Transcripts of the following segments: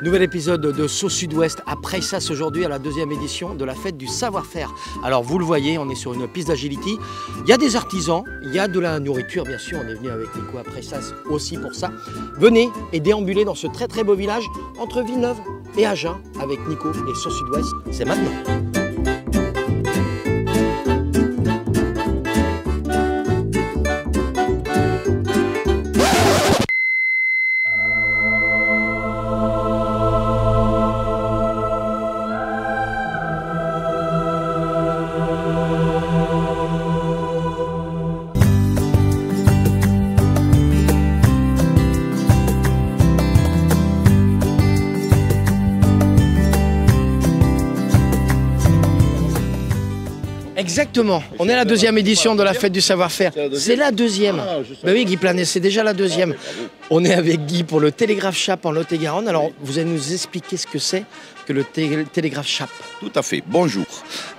Nouvel épisode de Sauce Sud-Ouest à Preixas aujourd'hui à la deuxième édition de la fête du savoir-faire. Alors vous le voyez, on est sur une piste d'agility. Il y a des artisans, il y a de la nourriture bien sûr. On est venu avec Nico à Preixas aussi pour ça. Venez et déambulez dans ce très très beau village entre Villeneuve et Agen avec Nico et Sauce Sud-Ouest. C'est maintenant. Exactement, on est à la deuxième édition de la fête du savoir-faire. C'est la deuxième. Ben oui, Guy Planet, c'est déjà la deuxième. On est avec Guy pour le Télégraphe Chappe en Lot-et-Garonne. Alors, vous allez nous expliquer ce que c'est que le Télégraphe Chappe. Tout à fait, bonjour.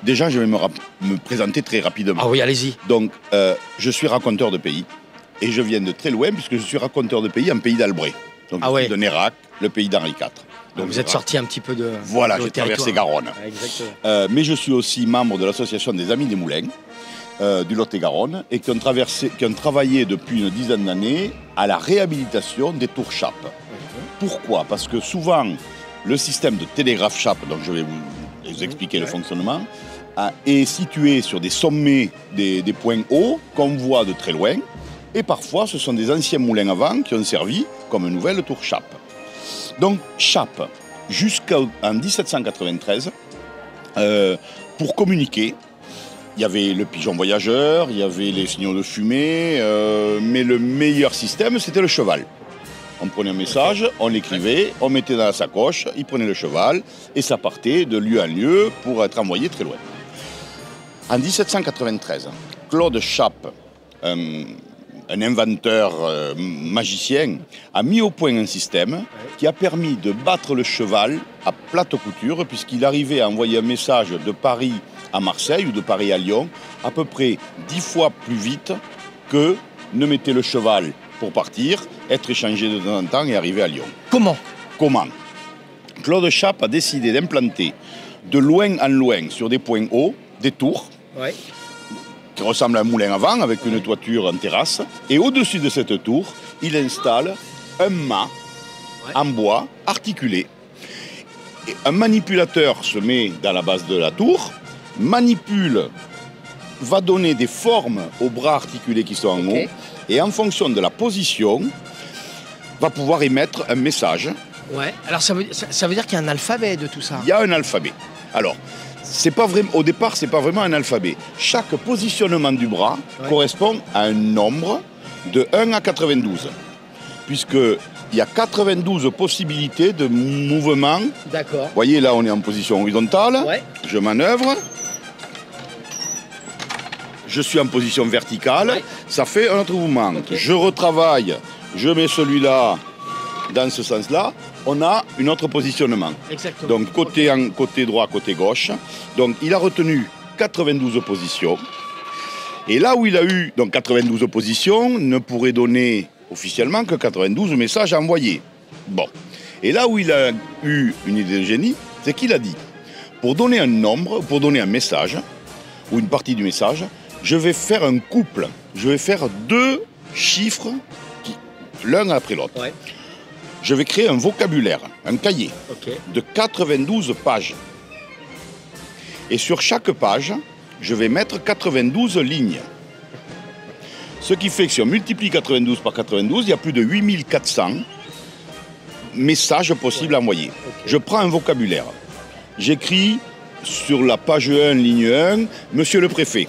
Déjà, je vais me présenter très rapidement. Ah oui, allez-y. Donc, je suis raconteur de pays et je viens de très loin puisque je suis raconteur de pays en pays d'Albret. Donc, je suis de Nérac, le pays d'Henri IV. Donc vous êtes sorti un petit peu de... Voilà, j'ai traversé Garonne. Mais je suis aussi membre de l'association des Amis des Moulins du Lot-et-Garonne et qui ont travaillé depuis une dizaine d'années à la réhabilitation des tours Chappe. Pourquoi? Parce que souvent, le système de télégraphe Chappe, dont je vais vous expliquer le fonctionnement, est situé sur des sommets, des points hauts qu'on voit de très loin. Et parfois, ce sont des anciens moulins à vent qui ont servi comme nouvelle tour Chappe. Donc, Chappe, jusqu'en 1793, pour communiquer, il y avait le pigeon voyageur, il y avait les signaux de fumée, mais le meilleur système, c'était le cheval. On prenait un message, on l'écrivait, on mettait dans la sacoche, il prenait le cheval, et ça partait de lieu en lieu pour être envoyé très loin. En 1793, Claude Chappe, un inventeur magicien, a mis au point un système qui a permis de battre le cheval à plate couture, puisqu'il arrivait à envoyer un message de Paris à Marseille ou de Paris à Lyon à peu près 10 fois plus vite que ne mettait le cheval pour partir, être échangé de temps en temps et arriver à Lyon. Comment? Claude Chappe a décidé d'implanter de loin en loin sur des points hauts, des tours, qui ressemble à un moulin à vent avec une toiture en terrasse. Et au-dessus de cette tour, il installe un mât en bois articulé. Et un manipulateur se met dans la base de la tour, manipule, va donner des formes aux bras articulés qui sont en haut, et en fonction de la position, va pouvoir émettre un message. Ouais. Alors ça veut dire qu'il y a un alphabet de tout ça. Il y a un alphabet. Alors, au départ, ce n'est pas vraiment un alphabet. Chaque positionnement du bras correspond à un nombre de 1 à 92. Puisqu'il y a 92 possibilités de mouvement. D'accord. Vous voyez, là, on est en position horizontale. Je manœuvre. Je suis en position verticale. Ça fait un autre mouvement. Je retravaille. Je mets celui-là dans ce sens-là. On a un autre positionnement. Exactement. Donc côté droit, côté gauche. Donc il a retenu 92 positions. Et là où il a eu donc 92 positions, ne pourrait donner officiellement que 92 messages à envoyer. Bon. Et là où il a eu une idée de génie, c'est qu'il a dit, pour donner un nombre, pour donner un message, ou une partie du message, je vais faire un couple. Je vais faire deux chiffres l'un après l'autre. Je vais créer un vocabulaire, un cahier de 92 pages. Et sur chaque page, je vais mettre 92 lignes. Ce qui fait que si on multiplie 92 par 92, il y a plus de 8400 messages possibles à envoyer. Je prends un vocabulaire. J'écris sur la page 1, ligne 1, Monsieur le préfet.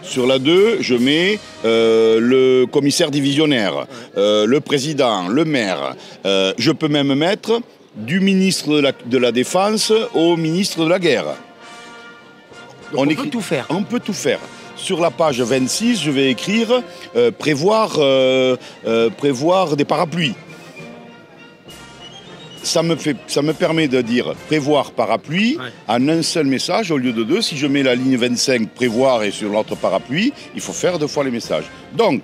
Sur la 2, je mets le commissaire divisionnaire, le président, le maire. Je peux même mettre du ministre de la Défense au ministre de la Guerre. Donc on peut tout faire. On peut tout faire. Sur la page 26, je vais écrire prévoir des parapluies. Ça me permet de dire prévoir parapluie en un seul message au lieu de deux. Si je mets la ligne 25 prévoir et sur l'autre parapluie, il faut faire 2 fois les messages. Donc,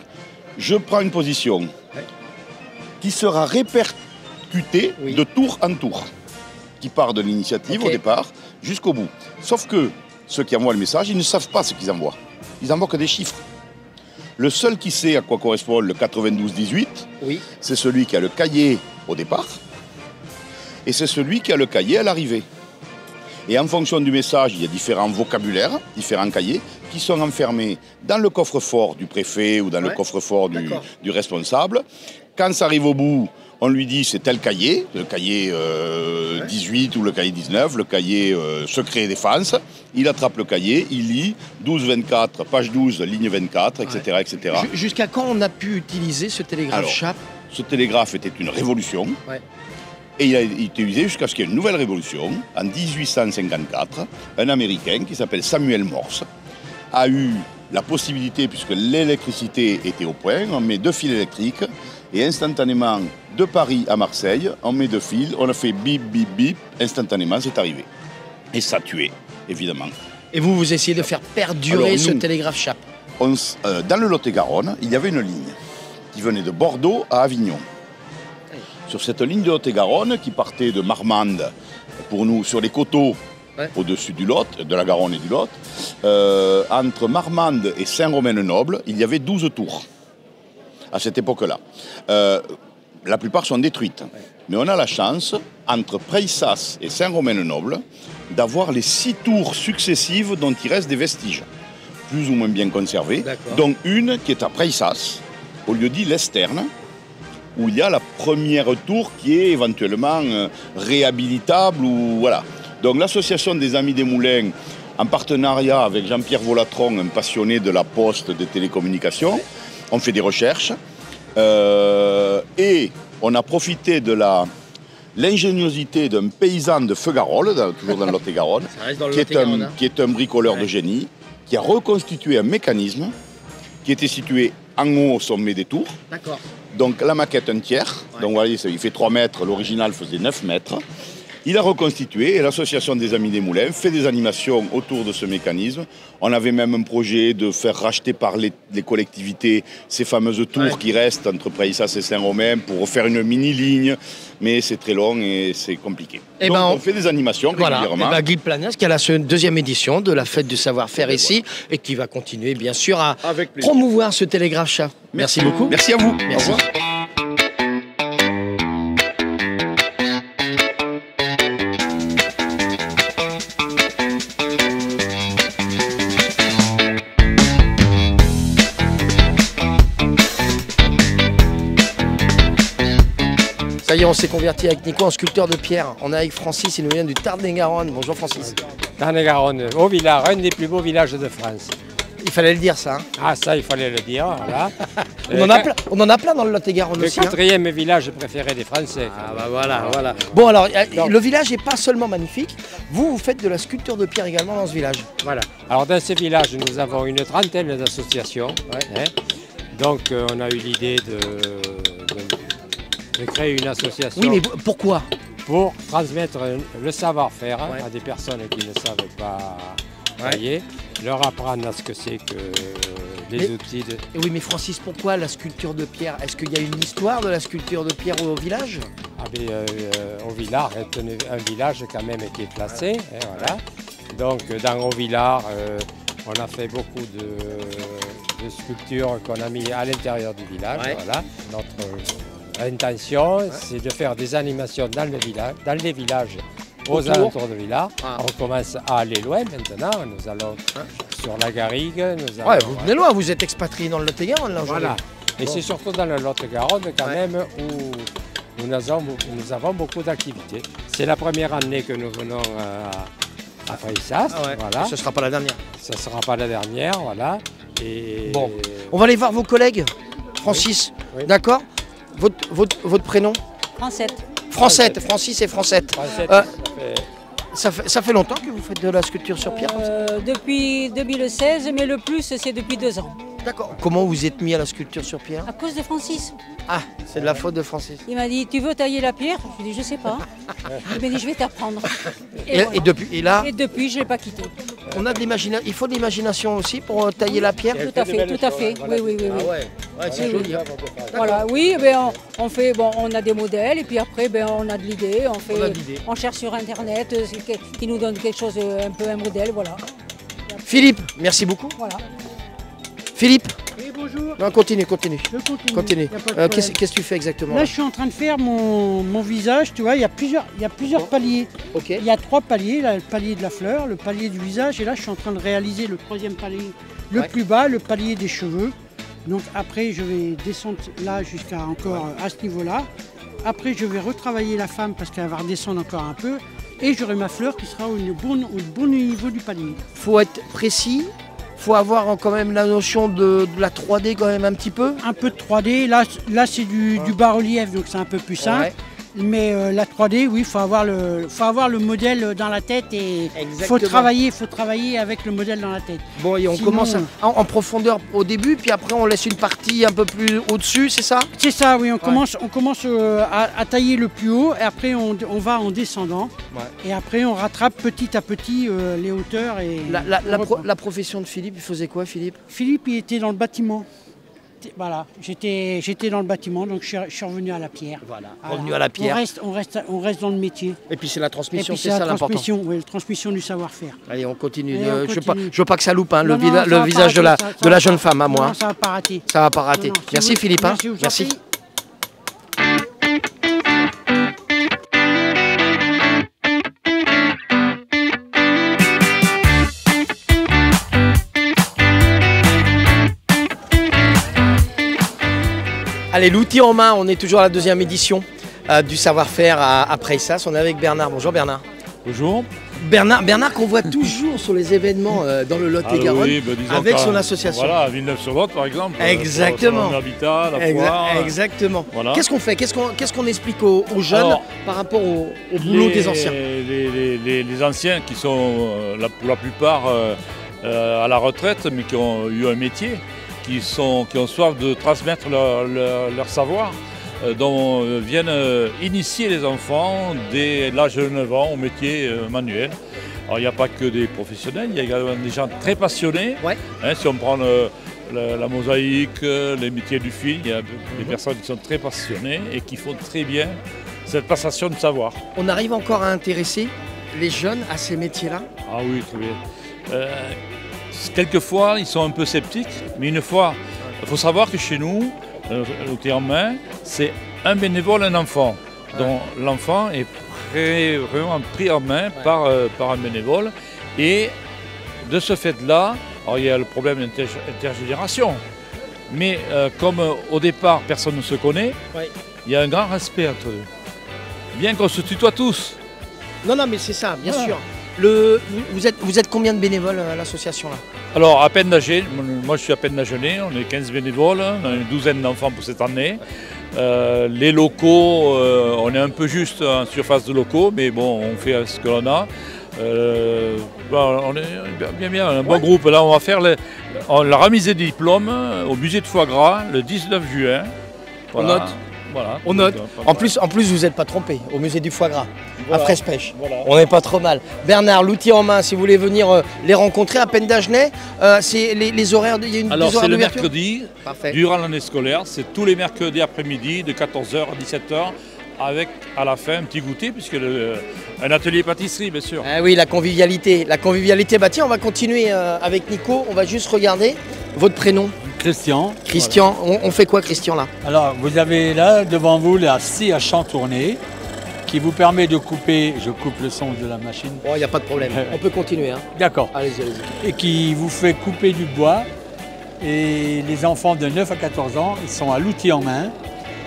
je prends une position qui sera répercutée de tour en tour, qui part de l'initiative au départ jusqu'au bout. Sauf que ceux qui envoient le message, ils ne savent pas ce qu'ils envoient. Ils envoient que des chiffres. Le seul qui sait à quoi correspond le 92-18, c'est celui qui a le cahier au départ. Et c'est celui qui a le cahier à l'arrivée. Et en fonction du message, il y a différents vocabulaires, différents cahiers, qui sont enfermés dans le coffre-fort du préfet ou dans le coffre-fort du responsable. Quand ça arrive au bout, on lui dit c'est tel cahier, le cahier 18 ou le cahier 19, le cahier secret défense. Il attrape le cahier, il lit 12-24, page 12, ligne 24, etc. etc. Jusqu'à quand on a pu utiliser ce télégraphe Chappe? Ce télégraphe était une révolution. Et il a été utilisé jusqu'à ce qu'il y ait une nouvelle révolution. En 1854, un Américain qui s'appelle Samuel Morse a eu la possibilité, puisque l'électricité était au point, on met 2 fils électriques et instantanément, de Paris à Marseille, on met 2 fils, on a fait bip, bip, bip, instantanément c'est arrivé. Et ça a tué, évidemment. Et vous essayez de faire perdurer ce télégraphe Chappe? Dans le Lot-et-Garonne, il y avait une ligne qui venait de Bordeaux à Avignon. Sur cette ligne de Lot-et-Garonne qui partait de Marmande, pour nous, sur les coteaux au-dessus du Lot, de la Garonne et du Lot, entre Marmande et Saint-Romain-le-Noble, il y avait 12 tours à cette époque-là. La plupart sont détruites. Mais on a la chance, entre Preissas et Saint-Romain-le-Noble, d'avoir les 6 tours successives dont il reste des vestiges, plus ou moins bien conservés, dont une qui est à Preissas, au lieu dit l'Esterne, où il y a la première tour qui est éventuellement réhabilitable. Ou, voilà. Donc l'association des Amis des Moulins, en partenariat avec Jean-Pierre Volatron, un passionné de la poste des télécommunications, on fait des recherches et on a profité de l'ingéniosité d'un paysan de Feugarolles, toujours dans le Lot-et-Garonne, qui est un bricoleur de génie, qui a reconstitué un mécanisme qui était situé en haut au sommet des tours. Donc la maquette un tiers, donc vous voyez, il fait 3 mètres, l'original faisait 9 mètres. Il a reconstitué et l'association des Amis des Moulins fait des animations autour de ce mécanisme. On avait même un projet de faire racheter par les collectivités ces fameuses tours qui restent entre Preissas et Saint-Romain pour refaire une mini-ligne, mais c'est très long et c'est compliqué. Donc on fait des animations régulièrement. Guy Planas qui a la 2e édition de la fête du savoir-faire ici et qui va continuer bien sûr à promouvoir ce télégraphe Chappe. Merci beaucoup. Merci à vous. Merci. Au revoir. Ça y est, on s'est converti avec Nico en sculpteur de pierre. On est avec Francis, il nous vient du Tarn-et-Garonne. Bonjour Francis. Tarn-et-Garonne, au village, un des plus beaux villages de France. Il fallait le dire ça. Hein. Ah ça, il fallait le dire, voilà. on en a plein dans le Lot-et-Garonne aussi. Le 4e village préféré des Français. Ah bah voilà. Bon alors, le village n'est pas seulement magnifique, vous faites de la sculpture de pierre également dans ce village. Voilà. Alors dans ce village, nous avons une trentaine d'associations. Donc on a eu l'idée de créer une association. Oui, mais pourquoi? Pour transmettre le savoir-faire à des personnes qui ne savent pas travailler, leur apprendre à ce que c'est que les outils de... Oui, mais Francis, pourquoi la sculpture de pierre? Est-ce qu'il y a une histoire de la sculpture de pierre au village? Au village, un village quand même qui est classé. Voilà. Donc dans Auvillard, on a fait beaucoup de sculptures qu'on a mis à l'intérieur du village. Voilà. Notre intention, c'est de faire des animations dans les villages aux alentours de Villars. On commence à aller loin maintenant. Nous allons sur la Garrigue. Vous venez loin, vous êtes expatrié dans le Lot-et-Garonne là aujourd'hui. Voilà. Et c'est surtout dans le Lot-et-Garonne quand même où nous avons beaucoup d'activités. C'est la première année que nous venons à Preissas. Voilà. Ce ne sera pas la dernière. Ce ne sera pas la dernière, voilà. Et... Bon, on va aller voir vos collègues. Francis, d'accord? Votre prénom? Francette. Francette, Francis et Francette. Ça fait longtemps que vous faites de la sculpture sur pierre comme ça? Depuis 2016, mais le plus c'est depuis 2 ans. D'accord. Comment vous êtes mis à la sculpture sur pierre? À cause de Francis. Ah, c'est de la faute de Francis. Il m'a dit, tu veux tailler la pierre? Je lui ai dit, je sais pas. Il m'a dit, je vais t'apprendre. Et depuis, je ne l'ai pas quitté. On a de l'imagination. Il faut de l'imagination aussi pour tailler la pierre. Tout à fait, tout à fait. Oui. Ah ouais, c'est joli. Voilà, oui, ben on fait, bon, on a des modèles et puis après, ben on a de l'idée, on cherche sur internet qui nous donne quelque chose, un modèle, voilà. Philippe, merci beaucoup. Voilà. Philippe? Oui, bonjour. Non, continue. Je continue. Qu'est-ce que tu fais exactement? Là, je suis en train de faire mon visage, tu vois, il y a plusieurs paliers. Okay. Il y a 3 paliers, là, le palier de la fleur, le palier du visage, et là, je suis en train de réaliser le 3e palier, le plus bas, le palier des cheveux. Donc après, je vais descendre là jusqu'à encore à ce niveau-là. Après, je vais retravailler la femme parce qu'elle va redescendre encore un peu. Et j'aurai ma fleur qui sera au bon niveau du palier. Faut être précis. Faut avoir quand même la notion de la 3D quand même un petit peu. Un peu de 3D, là c'est du bas-relief, donc c'est un peu plus simple. Ouais. Mais la 3D, oui, faut avoir le modèle dans la tête et il faut travailler avec le modèle dans la tête. Bon, et on commence en profondeur au début, puis après on laisse une partie un peu plus au-dessus, c'est ça? C'est ça, oui, on commence à tailler le plus haut, et après on va en descendant. Ouais. Et après on rattrape petit à petit les hauteurs. Et la profession de Philippe, il faisait quoi, Philippe? Philippe, il était dans le bâtiment. Voilà, j'étais dans le bâtiment, donc je suis revenu à la pierre. Voilà, revenu à la pierre. On reste dans le métier. Et puis c'est la transmission, c'est ça l'important. Oui, la transmission du savoir-faire. Allez, on continue. Je veux pas que ça loupe, hein, le visage de la jeune femme à moi. Non, ça va pas rater. Ça va pas rater. Merci Philippe. Merci. Allez, l'outil en main, on est toujours à la 2e édition du savoir-faire à Preyssas. On est avec Bernard. Bonjour Bernard. Bonjour. Bernard qu'on voit toujours sur les événements dans le Lot-et-Garonne avec son association. Voilà, à Villeneuve-sur-Lot par exemple. Exactement. L'habitat, la foire. Exactement. Voilà. Qu'est-ce qu'on fait? Qu'est-ce qu'on explique aux jeunes par rapport au boulot des anciens? Les anciens qui sont pour la plupart à la retraite mais qui ont eu un métier, qui ont soif de transmettre leur savoir, dont viennent initier les enfants dès l'âge de 9 ans au métier manuel. Alors il n'y a pas que des professionnels, il y a également des gens très passionnés. Ouais. Hein, si on prend la mosaïque, les métiers du fil, il y a des personnes qui sont très passionnées et qui font très bien cette passation de savoir. On arrive encore à intéresser les jeunes à ces métiers-là? Ah oui, très bien. Quelquefois, ils sont un peu sceptiques, mais une fois, il faut savoir que chez nous, l'outil en main, c'est un bénévole, un enfant. Donc l'enfant est vraiment pris en main par un bénévole. Et de ce fait-là, alors il y a le problème d'intergénération. Mais comme au départ, personne ne se connaît, il y a un grand respect entre eux. Bien qu'on se tutoie tous. Non, mais c'est ça, bien sûr. Vous êtes combien de bénévoles à l'association là? Alors à peine d'âgé, moi je suis à peine d'âgé, on est 15 bénévoles, on a une douzaine d'enfants pour cette année. Les locaux, on est un peu juste en surface de locaux, mais bon, on fait ce que l'on a. On est bien, un bon groupe. Là, on va faire la remise des diplômes au musée de foie gras le 19 juin. Voilà. On note. Voilà. On note. En plus, vous n'êtes pas trompé, au musée du foie gras, à Fraisse-Pêche. Voilà. On n'est pas trop mal. Bernard, l'outil en main, si vous voulez venir les rencontrer à Peine d'Agenais, c'est les horaires. Il y a une Alors c'est le mercredi, durant l'année scolaire, c'est tous les mercredis après-midi de 14h à 17h, avec à la fin un petit goûter, puisque un atelier pâtisserie, bien sûr. Ah oui, la convivialité. Bah tiens, on va continuer avec Nico. On va juste regarder votre prénom. Christian. Voilà. On fait quoi, Christian, là? Alors, vous avez là, devant vous, la scie à chantourner qui vous permet de couper, je coupe le son de la machine. Oh, il n'y a pas de problème, on peut continuer. Hein. D'accord. Allez-y. Et qui vous fait couper du bois. Et les enfants de 9 à 14 ans, ils sont à l'outil en main.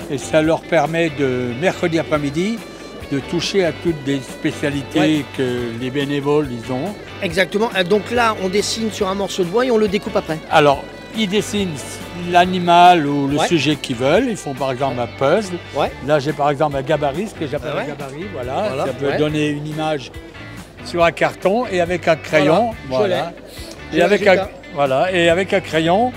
Et ça leur permet de, mercredi après-midi, de toucher à toutes des spécialités que les bénévoles, ils ont. Exactement. Donc là, on dessine sur un morceau de bois et on le découpe après. Alors, ils dessinent l'animal ou le sujet qu'ils veulent. Ils font par exemple un puzzle. Là, j'ai par exemple un gabarit, ce que j'appelle un gabarit. Voilà. Ça peut donner une image sur un carton et avec un crayon. Voilà. Et avec un crayon,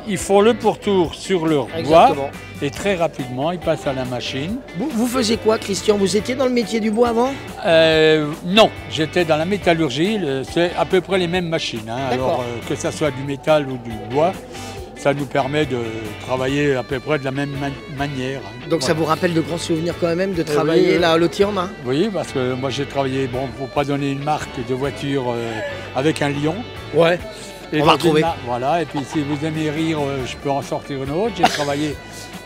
ils font le pourtour sur leur bois et très rapidement, ils passent à la machine. Vous faisiez quoi, Christian? Vous étiez dans le métier du bois avant? Non, j'étais dans la métallurgie, c'est à peu près les mêmes machines. Hein. Alors que ce soit du métal ou du bois, ça nous permet de travailler à peu près de la même manière. Hein. Donc ça vous rappelle de grands souvenirs quand même de travailler là à Lotier-en-Main? Oui, parce que moi j'ai travaillé, bon, pour ne pas donner une marque de voiture, avec un lion. Ouais, et on va retrouver. Voilà, et puis si vous aimez rire, je peux en sortir une autre. J'ai travaillé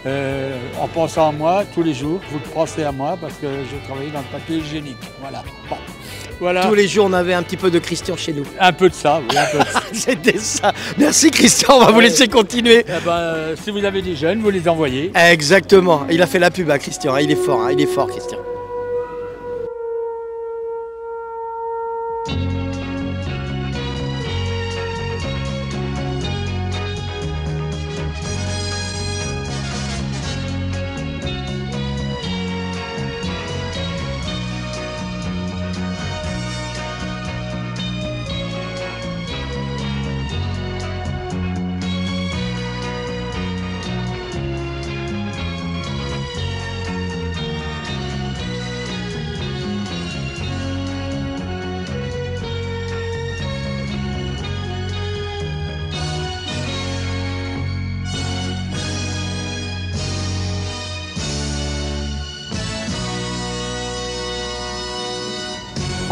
en pensant à moi tous les jours. Vous pensez à moi parce que je travaillais dans le papier hygiénique. Voilà. Bon. Voilà. Tous les jours, on avait un petit peu de Christian chez nous. Un peu de ça, oui, un peu de ça. C'était ça. Merci Christian, on va vous laisser continuer. Si vous avez des jeunes, vous les envoyez. Exactement. Il a fait la pub à Christian, il est fort, il est fort Christian.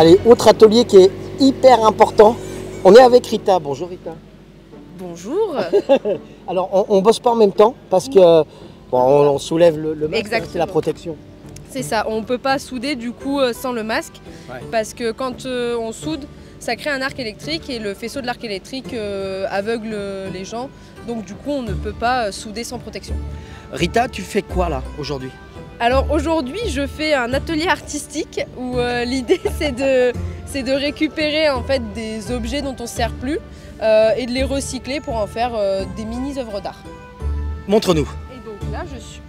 Allez, autre atelier qui est hyper important. On est avec Rita. Bonjour Rita. Bonjour. Alors on bosse pas en même temps parce que bon, on soulève le masque, c'est la protection. C'est ça, on ne peut pas souder du coup sans le masque parce que quand on soude, ça crée un arc électrique et le faisceau de l'arc électrique aveugle les gens. Donc du coup on ne peut pas souder sans protection. Rita, tu fais quoi là aujourd'hui? Alors aujourd'hui je fais un atelier artistique où l'idée c'est de récupérer en fait des objets dont on ne se sert plus et de les recycler pour en faire des mini-œuvres d'art. Montre-nous.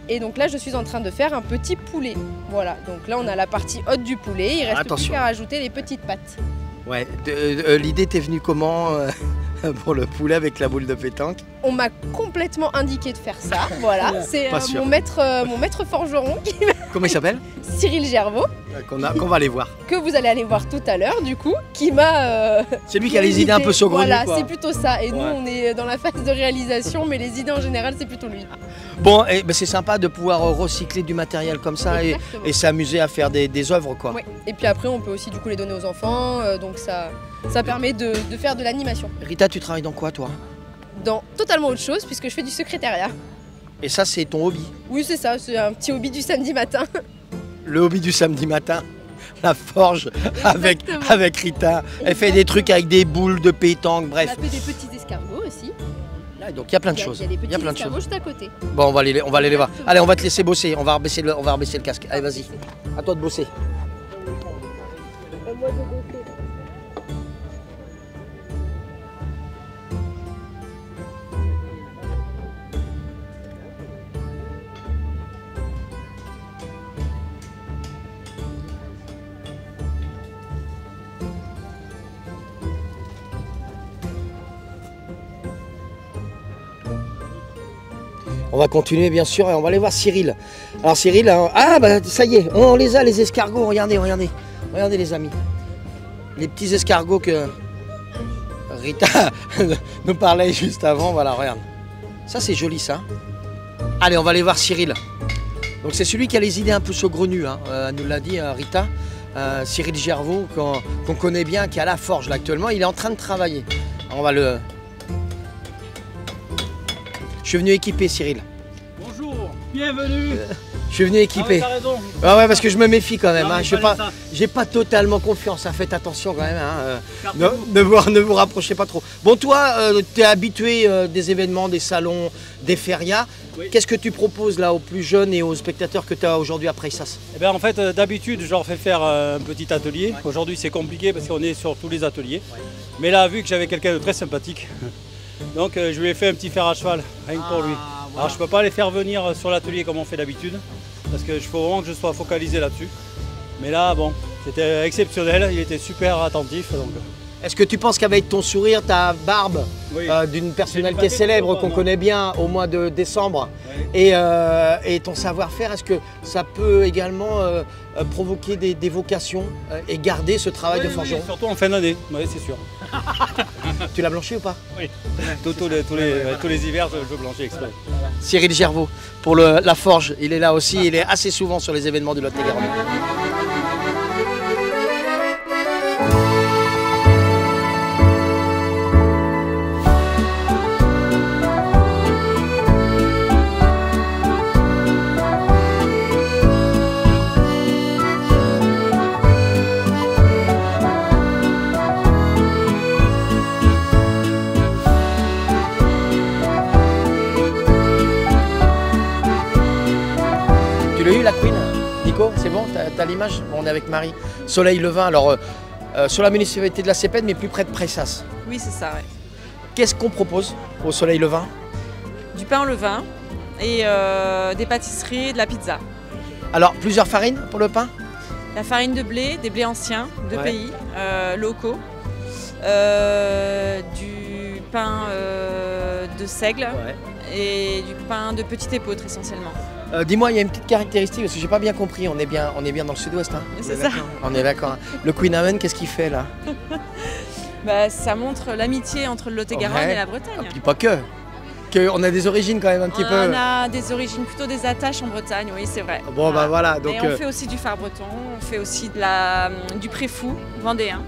Et donc là je suis en train de faire un petit poulet. Voilà, donc là on a la partie haute du poulet, il reste plus qu'à rajouter les petites pattes. Ouais, l'idée t'est venue comment pour le poulet avec la boule de pétanque? On m'a complètement indiqué de faire ça, voilà. C'est mon maître forgeron qui Comment il s'appelle? Cyril Gervaux. Qu'on va aller voir. Que vous allez aller voir tout à l'heure du coup, qui m'a... c'est lui qui a les idées un peu saugrenues. Voilà, c'est plutôt ça. Et nous on est dans la phase de réalisation, mais les idées en général c'est plutôt lui. Bon, c'est sympa de pouvoir recycler du matériel comme ça et s'amuser à faire des œuvres quoi. Oui. Et puis après on peut aussi du coup les donner aux enfants, donc ça permet de faire de l'animation. Rita, tu travailles dans quoi toi? Dans totalement autre chose puisque je fais du secrétariat. Et ça c'est ton hobby? Oui c'est ça, c'est un petit hobby du samedi matin. Le hobby du samedi matin, la forge avec Rita. Elle fait des trucs avec des boules de pétanque, bref. Elle fait des petits escargots aussi. Là, donc il y a plein de choses. Il y a des petits escargots juste à côté. Bon, on va aller les voir. Allez, on va te laisser bosser. On va rebaisser le casque. Allez, vas-y. À toi de bosser. On va continuer bien sûr et on va aller voir Cyril. Alors Cyril, ça y est, on les a les escargots, regardez les amis. Les petits escargots que Rita nous parlait juste avant, voilà, regarde. Ça c'est joli ça. Allez, on va aller voir Cyril. Donc c'est celui qui a les idées un peu saugrenues, hein. Elle nous l'a dit Rita. Cyril Gervaux, qu'on connaît bien, qui est à la forge là actuellement, il est en train de travailler. Alors, on va le... Je suis venu équiper Cyril. Bonjour, bienvenue. Je suis venu équiper. Ah ouais, t'as raison. Ah ouais, parce que je me méfie quand même. Non, hein. J'ai pas totalement confiance. Hein. Faites attention quand même. Hein. Ne vous rapprochez pas trop. Bon, toi, tu es habitué des événements, des salons, des férias. Oui. Qu'est-ce que tu proposes là aux plus jeunes et aux spectateurs que tu as aujourd'hui à Preissas? Eh bien, en fait, d'habitude, je leur fais faire un petit atelier. Ouais. Aujourd'hui, c'est compliqué parce qu'on est sur tous les ateliers. Ouais. Mais là, vu que j'avais quelqu'un de très sympathique, donc je lui ai fait un petit fer à cheval, rien que pour lui. Voilà. Alors je ne peux pas les faire venir sur l'atelier comme on fait d'habitude, parce qu'il faut vraiment que je sois focalisé là-dessus. Mais là, bon, C'était exceptionnel, il était super attentif. Est-ce que tu penses qu'avec ton sourire, ta barbe d'une personnalité célèbre qu'on connaît bien au mois de décembre et ton savoir-faire, est-ce que ça peut également provoquer des vocations et garder ce travail de forgeron? Surtout en fin d'année, c'est sûr. Tu l'as blanchi ou pas? Oui, tous les hivers je blanchis exprès. Cyril Gervaux pour la forge, il est là aussi, il est assez souvent sur les événements du Lot-et-Garonne. Tu l'as eu la Queen, Nico? C'est bon? T'as l'image? Bon, on est avec Marie. Soleil Levin, alors sur la municipalité de la Cépède, mais plus près de Pressas. Oui, c'est ça, ouais. Qu'est-ce qu'on propose au Soleil Levin? Du pain au levain et des pâtisseries et de la pizza. Alors, plusieurs farines pour le pain? La farine de blé, des blés anciens de pays locaux, du pain de seigle et du pain de petit épeautre essentiellement. Dis-moi, il y a une petite caractéristique, parce que j'ai pas bien compris, on est bien dans le sud-ouest. Hein. C'est ça. On est d'accord. Le Queen Amman, qu'est-ce qu'il fait là? Ça montre l'amitié entre le Lot-et-Garonne et la Bretagne. Et puis pas que. On a des origines quand même un petit peu. On a des origines, plutôt des attaches en Bretagne, oui c'est vrai. Bon bah voilà. Donc, et on fait aussi du phare breton, on fait aussi du préfou vendéen.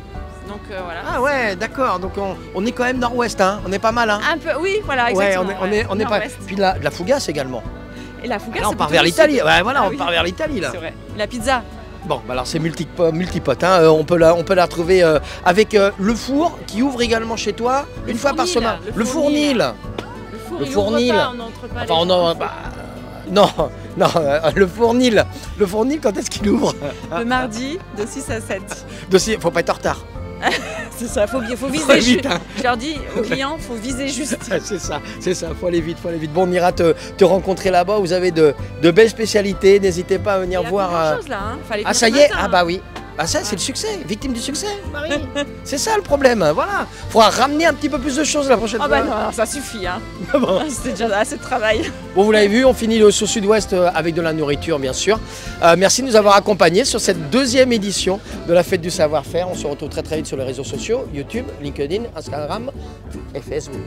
Donc voilà. Ah ouais, d'accord. Donc on est quand même nord-ouest, hein. On est pas mal, hein. Un peu, oui, voilà, exactement. Ouais, on est pas. Puis de la fougasse également. Et la fougasse, on part vers l'Italie. Ouais, voilà, on part vers l'Italie là. C'est vrai. La pizza. Bon, bah alors c'est multipote, hein. On peut la retrouver avec le four qui ouvre également chez toi une fois par semaine. Le fournil. Le fournil. Enfin, non, le fournil. Le fournil, quand est-ce qu'il ouvre? Le mardi de 6 à 7. Faut pas être en retard. C'est ça, faut viser vite. Hein. Je leur dis aux clients, faut viser juste. c'est ça, faut aller vite. Bon, on ira te rencontrer là-bas, vous avez de belles spécialités, n'hésitez pas à venir voir. Il y a plein de choses là, hein. Fallait ça y est, ah bah oui. Ah ça c'est le succès, victime du succès, Marie. C'est ça le problème, voilà. Faudra ramener un petit peu plus de choses la prochaine fois. Ah bah non, ça suffit, hein. Bon. C'était déjà assez de travail. Bon, vous l'avez vu, on finit le sud-ouest avec de la nourriture bien sûr. Merci de nous avoir accompagnés sur cette deuxième édition de la fête du savoir-faire. On se retrouve très vite sur les réseaux sociaux, YouTube, LinkedIn, Instagram et Facebook.